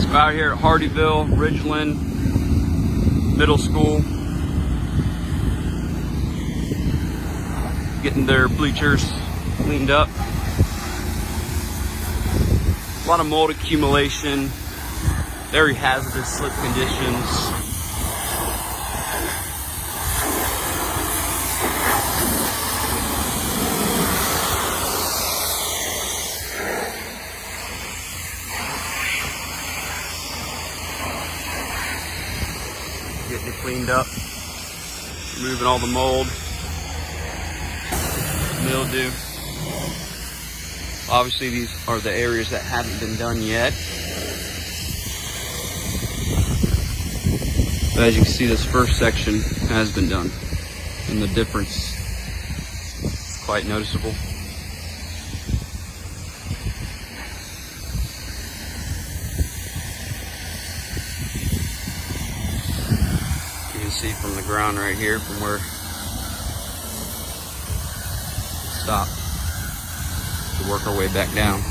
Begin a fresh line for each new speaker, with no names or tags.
We're out here at Hardyville, Ridgeland Middle School, getting their bleachers cleaned up. A lot of mold accumulation, very hazardous slip conditions. Getting it cleaned up, removing all the mold, mildew. Obviously these are the areas that haven't been done yet. But as you can see, this first section has been done, and the difference is quite noticeable. You can see from the ground right here, from where it stopped, to work our way back down.